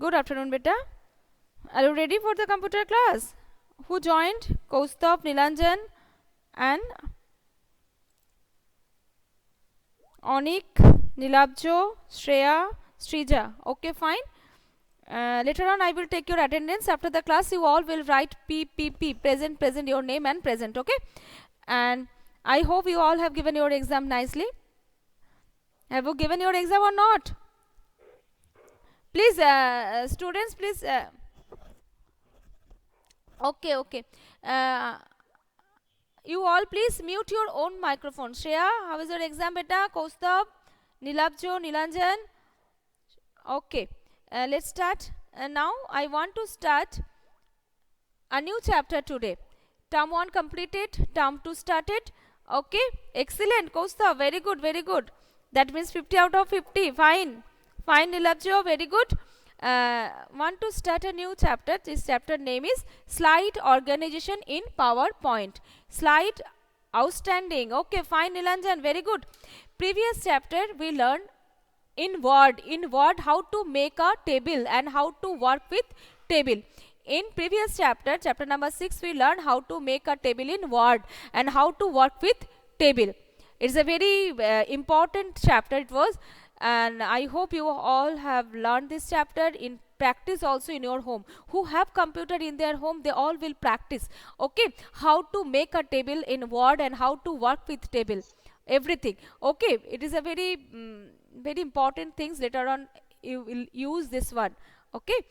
Good afternoon, beta. Are you ready for the computer class? Who joined? Kaustubh, Nilanjan and Onik, Nilabjo, Shreya, Srija. Okay, fine. Later on I will take your attendance. After the class you all will write PPP, present, present, your name and present. Okay. And I hope you all have given your exam nicely. Have you given your exam or not? Please, students, please. Okay. You all please mute your own microphone. Shreya, how is your exam, beta? Kaustubh, Nilabjo, Nilanjan. Okay, let's start. Now I want to start a new chapter today. Term 1 completed, term 2 started. Okay, excellent, Kaustubh, very good, very good. That means 50 out of 50. Fine, Nilabjo, very good. Want to start a new chapter. This chapter name is Slide Organization in PowerPoint. Slide, outstanding. Okay, fine, Nilanjan, very good. Previous chapter we learned in Word how to make a table and how to work with table. In previous chapter number 6, we learned how to make a table in Word and how to work with table. It's a very important chapter it was, and I hope you all have learned this chapter in practice also in your home. Who have computer in their home, they all will practice. Okay, how to make a table in Word and how to work with table, everything. Okay, it is a very very important things. Later on you will use this one. Okay,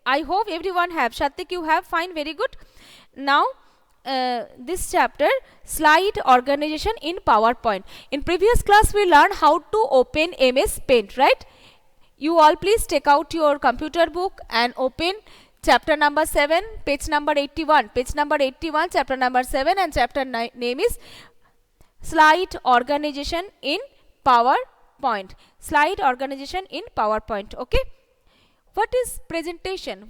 I hope everyone have. Shatik, you have. Fine, very good. Now this chapter, Slide Organization in PowerPoint. In previous class we learned how to open MS Paint, right? You all please take out your computer book and open chapter number 7, page number 81. Page number 81, chapter number 7, and chapter name is Slide Organization in PowerPoint. Slide Organization in PowerPoint. Okay. What is presentation?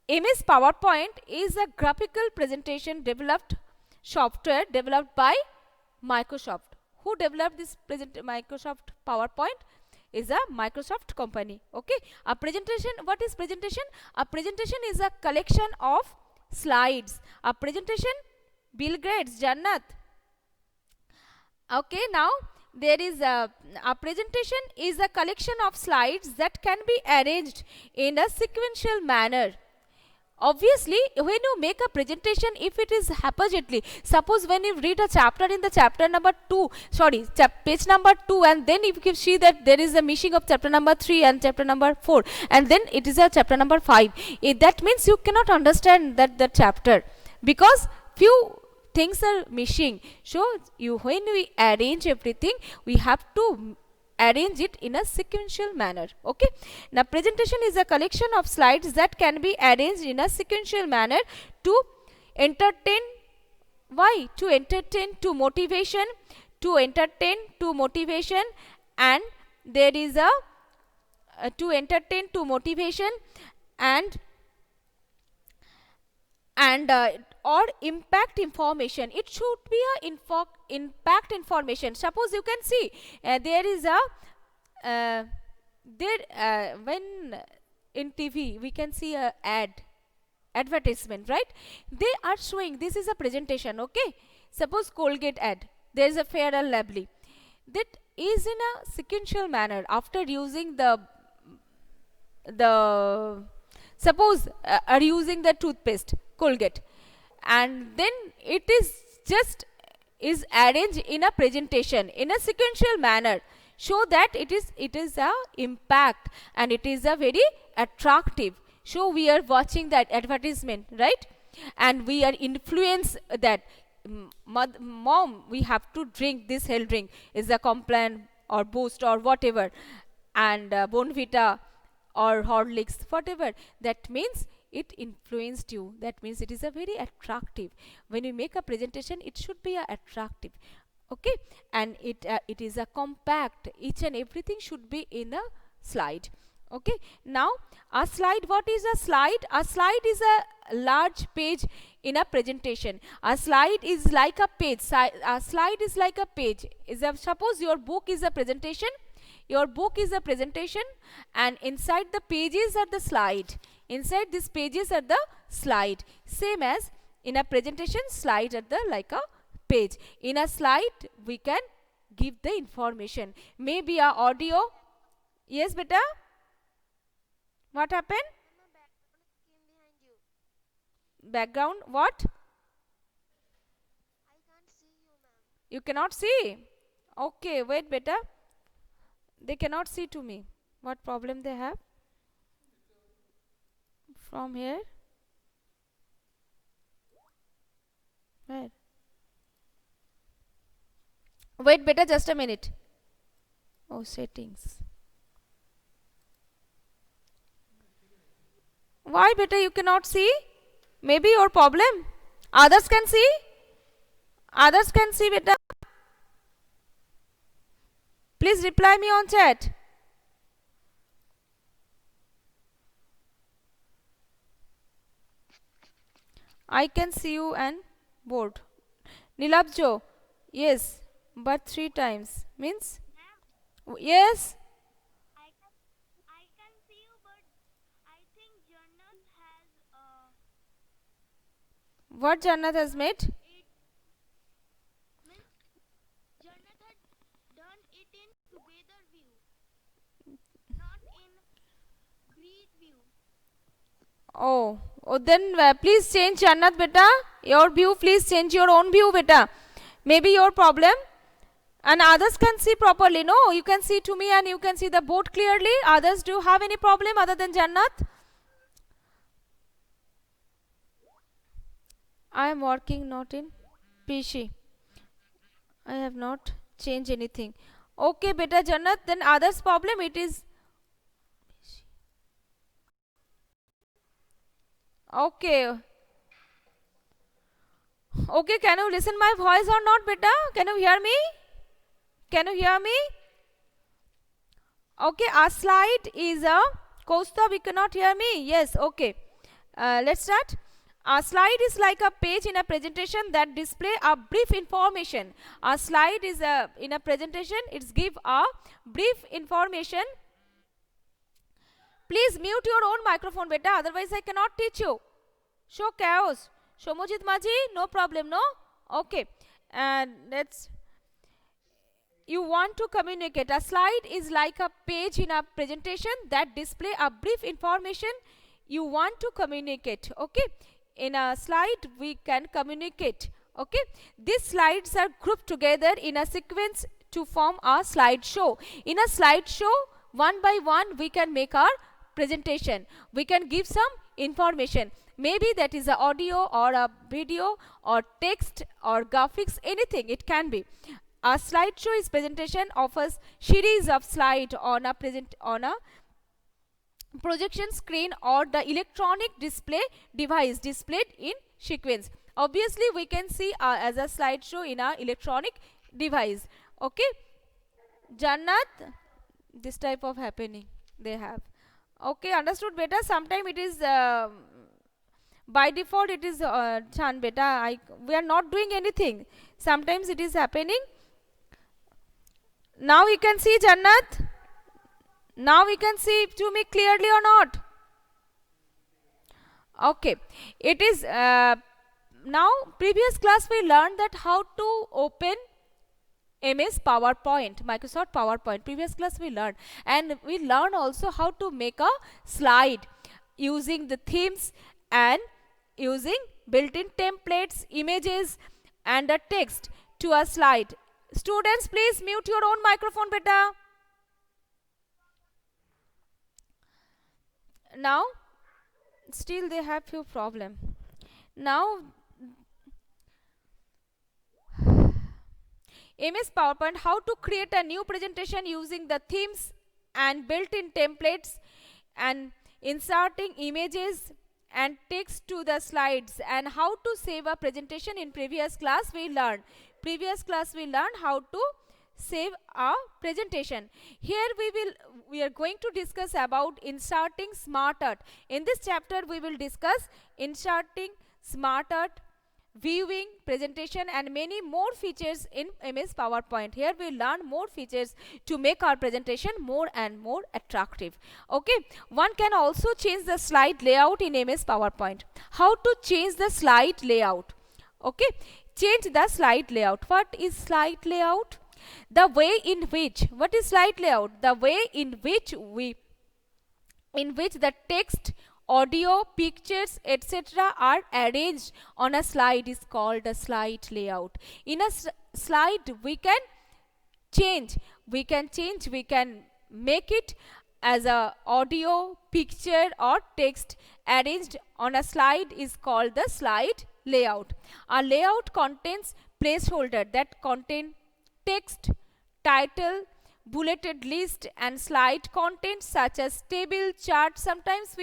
MS PowerPoint is a graphical presentation software developed by Microsoft. Who developed this Microsoft PowerPoint? Is a Microsoft company. Okay. A presentation. What is presentation? A presentation is a collection of slides. A presentation. Bill Gates, Jannat. Okay, now there is a presentation is a collection of slides that can be arranged in a sequential manner. Obviously, when you make a presentation, if it is haphazardly, suppose when you read a chapter in the chapter number 2, page number 2, and then if you see that there is a missing of chapter number 3 and chapter number 4, and then it is a chapter number 5, that means you cannot understand the chapter because few things are missing. So when we arrange everything, we have to arrange it in a sequential manner. Okay. Now presentation is a collection of slides that can be arranged in a sequential manner to entertain. Why? To entertain, to motivation, and there is a to entertain, to motivation, and or impact information. It should be a impact information. Suppose you can see there is a when in TV we can see a advertisement, right? They are showing this is a presentation. Okay, suppose Colgate ad, there is a Fair and Lovely, that is in a sequential manner. After using the suppose are using the toothpaste Colgate, and then it is just is arranged in a presentation in a sequential manner, so that it is a impact and it is a very attractive. So we are watching that advertisement, right? And we are influenced that mom, we have to drink this health drink, is a Complan or Boost or whatever, and Bonvita or Horlicks, whatever. That means it influenced you. That means it is a very attractive. When you make a presentation, it should be attractive. Okay, and it is a compact. Each and everything should be in a slide. Okay, now a slide. What is a slide? A slide is a large page in a presentation. A slide is like a page. A slide is like a page. Suppose your book is a presentation. Your book is a presentation, and inside the pages are the slide. Inside these pages are the slide. Same as in a presentation, slide are the like a page. In a slide, we can give the information. Maybe a audio. Yes, beta? What happened? Background, what? I can't see you, ma'am. You cannot see? Okay, wait, beta. They cannot see to me. What problem they have? From here? Where? Wait, beta, just a minute. Oh, settings. Why, beta, you cannot see? Maybe your problem. Others can see? Others can see, beta. Please reply me on chat. I can see you and board. Nilabjo, yes, but 3 times. Means? Yes? I can see you, but I think Jannat has What Jannat has made? it means Jannat had done it in together view, not in breathe view. Oh, then please change Jannat, beta. Your view, please change your own view, beta. Maybe your problem. And others can see properly. No, you can see to me and you can see the board clearly. Others, do you have any problem other than Jannat? I am working not in PC. I have not changed anything. Okay, beta Jannat, then others problem it is. Okay. Okay, can you listen my voice or not, beta? Can you hear me? Can you hear me? Okay, our slide is a Kaustav, you cannot hear me? Yes, okay. Let's start. A slide is like a page in a presentation that display a brief information. A slide is in a presentation, it's give a brief information. Please mute your own microphone, beta, otherwise I cannot teach you. Show chaos. Shomojit Maji, no problem, no? Okay. And let's. You want to communicate. A slide is like a page in a presentation that display a brief information you want to communicate. Okay. In a slide, we can communicate. Okay. These slides are grouped together in a sequence to form a slideshow. In a slideshow, one by one, we can make our presentation. We can give some information. Maybe that is a audio or a video or text or graphics, anything it can be. A slideshow is presentation offers series of slides on a projection screen or the electronic display device displayed in sequence. Obviously, we can see as a slideshow in our electronic device. Okay, Jannat, this type of happening they have. Okay, understood, beta. Sometime it is by default it is Chan, beta. We are not doing anything. Sometimes it is happening. Now you can see Jannat. Now we can see to me clearly or not? Okay. It is now previous class we learned that how to open MS PowerPoint, Microsoft PowerPoint. Previous class we learned, and we learned also how to make a slide using the themes and using built-in templates, images and a text to a slide. Students, please mute your own microphone, beta. Now still they have few problem. Now MS PowerPoint, how to create a new presentation using the themes and built-in templates and inserting images and text to the slides, and how to save a presentation. In previous class we learned. Previous class we learned how to save a presentation. Here we are going to discuss about inserting smart art. In this chapter we will discuss inserting smart art viewing, presentation, and many more features in MS PowerPoint. Here we learn more features to make our presentation more and more attractive. Okay, one can also change the slide layout in MS PowerPoint. How to change the slide layout? Okay, change the slide layout. What is slide layout? The way in which, what is slide layout? The way in which the text, audio, pictures, etc. are arranged on a slide is called a slide layout. In a slide we can change, we can make it as a audio, picture or text arranged on a slide is called the slide layout. A layout contains placeholder that contain text, title, bulleted list and slide content such as table, chart. Sometimes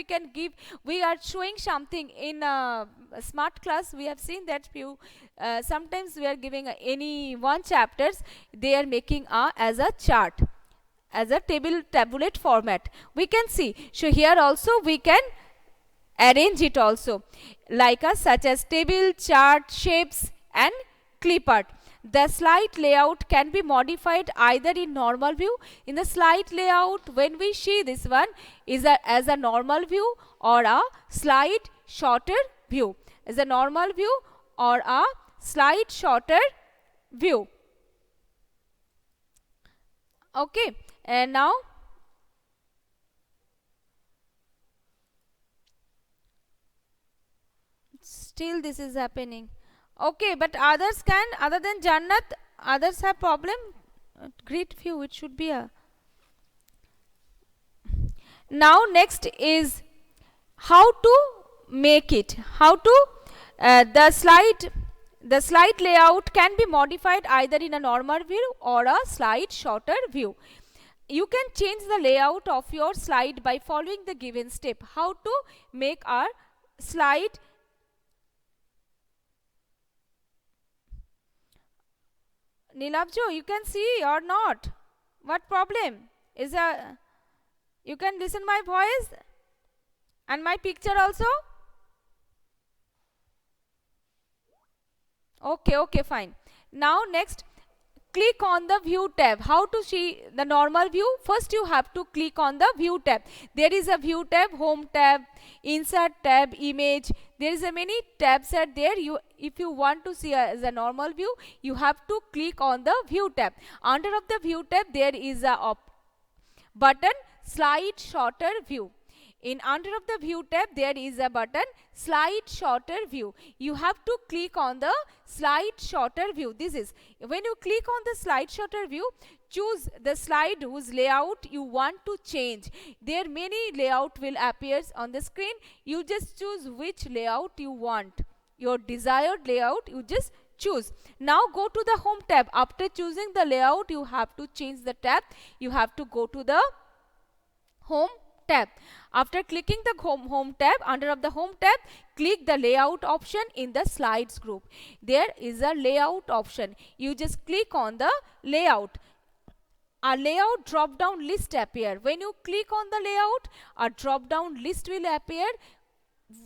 we are showing something in a smart class. We have seen that few sometimes we are giving any one chapters, they are making as a chart, as a tabulate format. We can see. So here also we can arrange it also like such as table, chart, shapes and clip art. The slide layout can be modified either in normal view. In the slide layout, when we see this one is as a normal view or a slide shorter view. As a normal view or a slide shorter view. Okay, and now still this is happening. Okay, but others can, other than Jannat, others have problem. Great view, it should be a. Now next is how to make it. How to the slide layout can be modified either in a normal view or a slide shorter view. You can change the layout of your slide by following the given step. How to make our slide Nilabjo, you can see or not? What problem? Is you can listen my voice and my picture also? Okay, fine. Now next, click on the view tab. How to see the normal view? First you have to click on the view tab. There is a view tab, home tab, insert tab, image. There is a many tabs are there. If you want to see as a normal view, you have to click on the view tab. Under of the view tab there is a button slide shorter view. In under of the view tab there is a button slide shorter view. You have to click on the slide shorter view. This is when you click on the slide shorter view, choose the slide whose layout you want to change. There many layout will appear on the screen. You just choose which layout you want. Your desired layout you just choose. Now go to the home tab. After choosing the layout you have to change the tab. You have to go to the home tab. After clicking the home tab, under of the home tab, click the layout option in the slides group. There is a layout option. You just click on the layout. A layout drop down list appear. When you click on the layout, a drop down list will appear.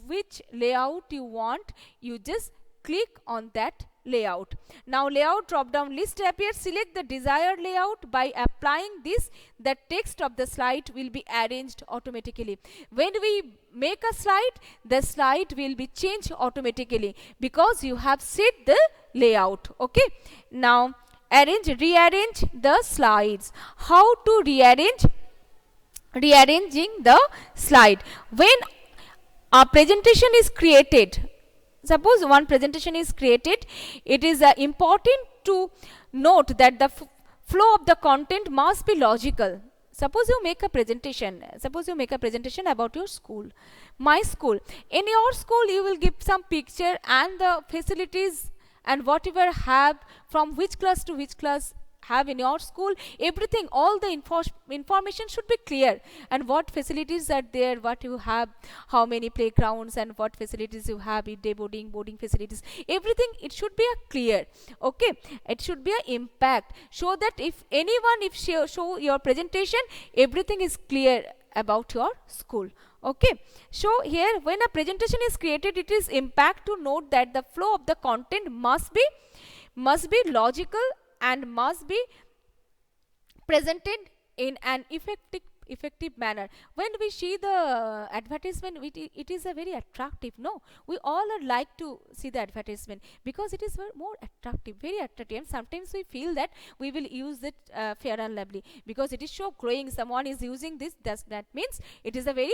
Which layout you want, you just click on that layout. Now layout drop down list appears. Select the desired layout. By applying this, the text of the slide will be arranged automatically. When we make a slide, the slide will be changed automatically because you have set the layout. Okay, now rearrange the slides. How to rearranging the slide? When a presentation is created, suppose one presentation is created, it is important to note that the flow of the content must be logical. Suppose you make a presentation about your school, my school. In your school you will give some picture and the facilities and whatever have from which class to which class have in your school, everything, all the information should be clear, and what facilities are there, what you have, how many playgrounds and what facilities you have, day boarding facilities, everything, it should be a clear. Okay, it should be a impact, so that if anyone show your presentation, everything is clear about your school. Okay, so here when a presentation is created, it is impact to note that the flow of the content must be logical and must be presented in an effective manner. When we see the advertisement, it is a very attractive, no, we all are like to see the advertisement because it is more attractive, very attractive, and sometimes we feel that we will use it fair and lovely because it is so growing, someone is using this, that means it is a very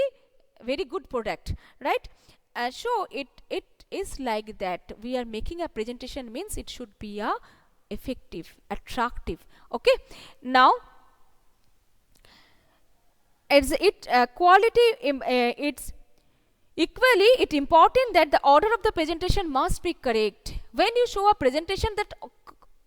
good product, right? So it is like that. We are making a presentation means it should be a effective, attractive. Okay, now it's it's equally it important that the order of the presentation must be correct. When you show a presentation, that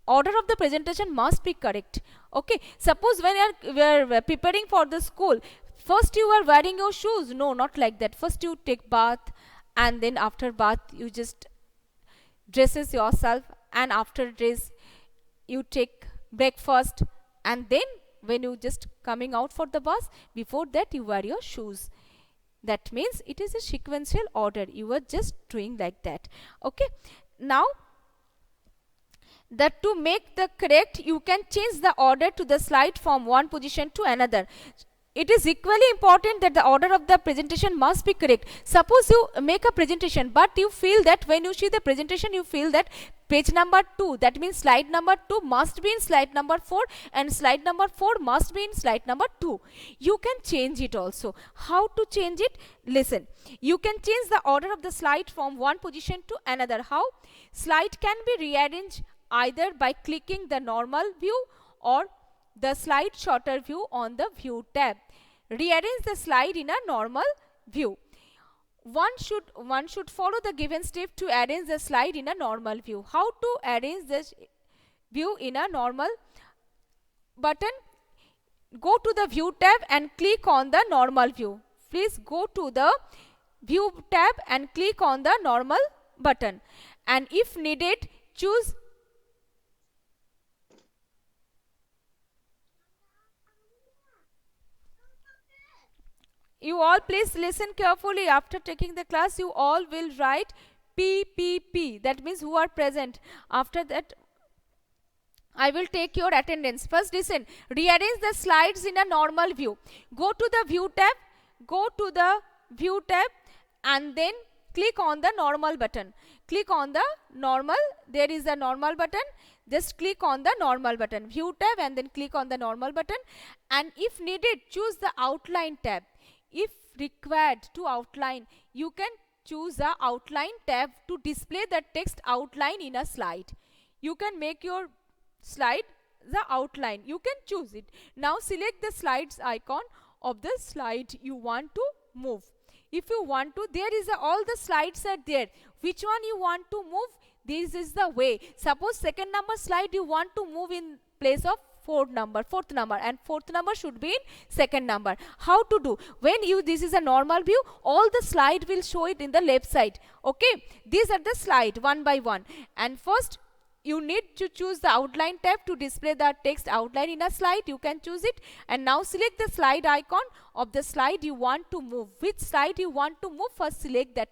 order of the presentation must be correct. Okay, suppose when we are preparing for the school, first you are wearing your shoes, no, not like that. First you take bath, and then after bath you just dresses yourself, and after dress you take breakfast, and then when you just coming out for the bus, before that you wear your shoes. That means it is a sequential order, you are just doing like that. Okay, now that to make the correct, you can change the order to the slide from one position to another. It is equally important that the order of the presentation must be correct. Suppose you make a presentation, but you feel that when you see the presentation, you feel that page number 2, that means slide number 2 must be in slide number 4, and slide number 4 must be in slide number 2. You can change it also. How to change it? Listen, you can change the order of the slide from one position to another. How? Slide can be rearranged either by clicking the normal view or the slide sorter view on the view tab. Rearrange the slide in a normal view. One should follow the given step to arrange the slide in a normal view. How to arrange this view in a normal button? Go to the view tab and click on the normal view. Please go to the view tab and click on the normal button, and if needed, choose you all please listen carefully. After taking the class, you all will write PPP, that means who are present. After that, I will take your attendance. First listen, rearrange the slides in a normal view. Go to the view tab, and then click on the normal button. Click on the normal, there is a normal button, just click on the normal button, view tab, and then click on the normal button, and if needed, choose the outline tab. If required to outline, you can choose the outline tab to display the text outline in a slide. You can make your slide the outline, you can choose it. Now select the slides icon of the slide you want to move. If you want to, there is all the slides are there. Which one you want to move? This is the way. Suppose second number slide you want to move in place of fourth number, and fourth number should be in second number. How to do? When you, this is a normal view, all the slide will show it in the left side. Okay, these are the slide one by one, and first you need to choose the outline tab to display the text outline in a slide. You can choose it, and now select the slide icon of the slide you want to move. Which slide you want to move? First select that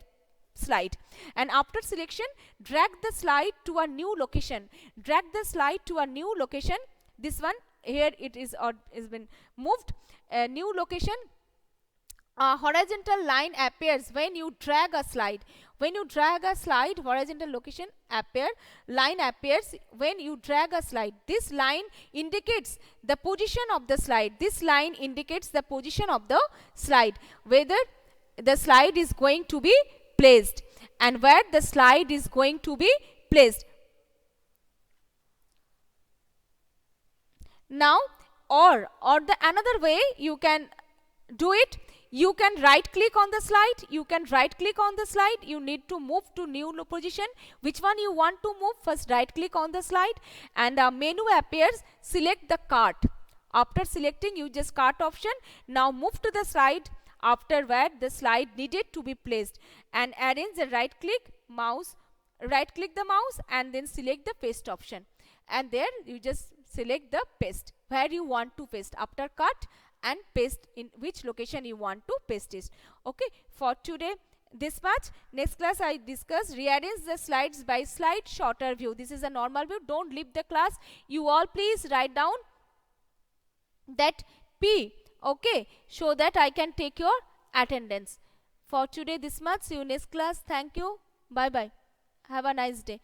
slide, and after selection, drag the slide to a new location. Drag the slide to a new location. This one here, it is or is been moved. A new location. A horizontal line appears when you drag a slide. When you drag a slide, horizontal location line appears when you drag a slide. This line indicates the position of the slide. This line indicates the position of the slide, whether the slide is going to be placed and where the slide is going to be placed. Now, or the another way you can do it, you can right click on the slide. You need to move to new position. Which one you want to move? First right click on the slide, and a menu appears. Select the cart. After selecting, you just cart option. Now move to the slide after where the slide needed to be placed, and arrange the right click the mouse, and then select the paste option, and there you just select the paste where you want to paste. After cut and paste in which location you want to paste it. Okay, for today this much. Next class I discuss rearrange the slides by slide shorter view. This is a normal view. Don't leave the class. You all please write down that P, okay, so that I can take your attendance. For today this much. See you next class. Thank you. Bye bye. Have a nice day.